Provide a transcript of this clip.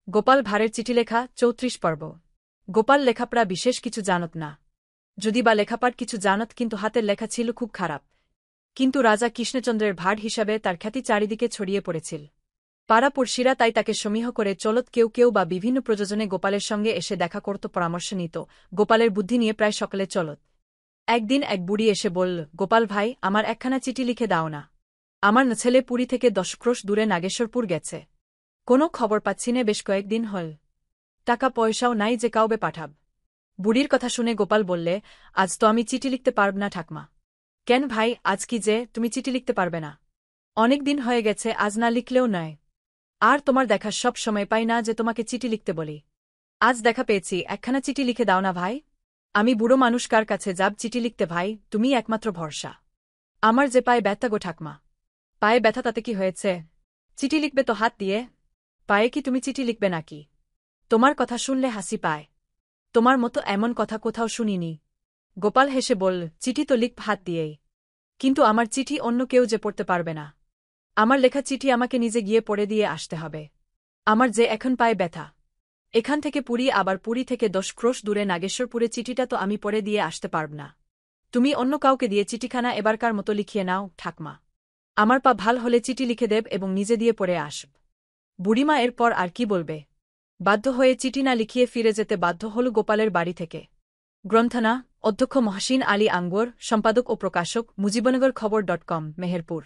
গোপাল ভাঁড়ের চিঠি লেখা ৩৪ পর্ব। গোপাল লেখাপড়া বিশেষ কিছু জানত না, যদি বা লেখাপড় কিছু জানত, কিন্তু হাতের লেখা ছিল খুব খারাপ। কিন্তু রাজা কৃষ্ণচন্দ্রের ভাঁড় হিসাবে তার খ্যাতি চারিদিকে ছড়িয়ে পড়েছিল। পাড়াপড়শিরা তাই তাকে সমীহ করে চলত, কেউ কেউ বা বিভিন্ন প্রযোজনে গোপালের সঙ্গে এসে দেখা করত, পরামর্শ নিত। গোপালের বুদ্ধি নিয়ে প্রায় সকালে চলত। একদিন এক বুড়ি এসে বলল, গোপাল ভাই, আমার একখানা চিঠি লিখে দাও না। আমার ছেলে পুরী থেকে ১০ ক্রোশ দূরে নাগেশ্বরপুর গেছে, কোনো খবর পাচ্ছি নে, বেশ কয়েকদিন হল। টাকা পয়সাও নাই যে কাউবে পাঠাব। বুড়ির কথা শুনে গোপাল বললে, আজ তো আমি চিঠি লিখতে পারব না ঠাকমা। কেন ভাই, আজ কি যে তুমি চিঠি লিখতে পারবে না? অনেক দিন হয়ে গেছে, আজ না লিখলেও নয়। আর তোমার দেখা সব সময় পাই না যে তোমাকে চিঠি লিখতে বলি। আজ দেখা পেয়েছি, একখানা চিঠি লিখে দাও না ভাই। আমি বুড়ো মানুষ, কার কাছে যাব চিঠি লিখতে ভাই, তুমি একমাত্র ভরসা। আমার যে পায়ে ব্যথা গো ঠাকমা। পায়ে ব্যথা তাতে কি হয়েছে? চিঠি লিখবে তো হাত দিয়ে, পায়ে কি তুমি চিঠি লিখবে নাকি? তোমার কথা শুনলে হাসি পায়, তোমার মতো এমন কথা কোথাও শুনিনি। গোপাল হেসে বলল, চিঠি তো লিখ হাত দিয়েই, কিন্তু আমার চিঠি অন্য কেউ যে পড়তে পারবে না। আমার লেখা চিঠি আমাকে নিজে গিয়ে পড়ে দিয়ে আসতে হবে। আমার যে এখন পায়ে ব্যথা, এখান থেকে পুরী, আবার পুরী থেকে ১০ ক্রোশ দূরে নাগেশ্বরপুরে, চিঠিটা তো আমি পড়ে দিয়ে আসতে পারব না। তুমি অন্য কাউকে দিয়ে চিঠিখানা এবারকার মতো লিখিয়ে নাও ঠাকমা। আমার পা ভাল হলে চিঠি লিখে দেব এবং নিজে দিয়ে পড়ে আসব। বুড়িমা এরপর আর কি বলবে, বাধ্য হয়ে চিঠি না লিখিয়ে ফিরে যেতে বাধ্য হল গোপালের বাড়ি থেকে। গ্রন্থনা অধ্যক্ষ মহসিন আলী আঙ্গুর, সম্পাদক ও প্রকাশক মুজিবনগর খবর.com, মেহেরপুর।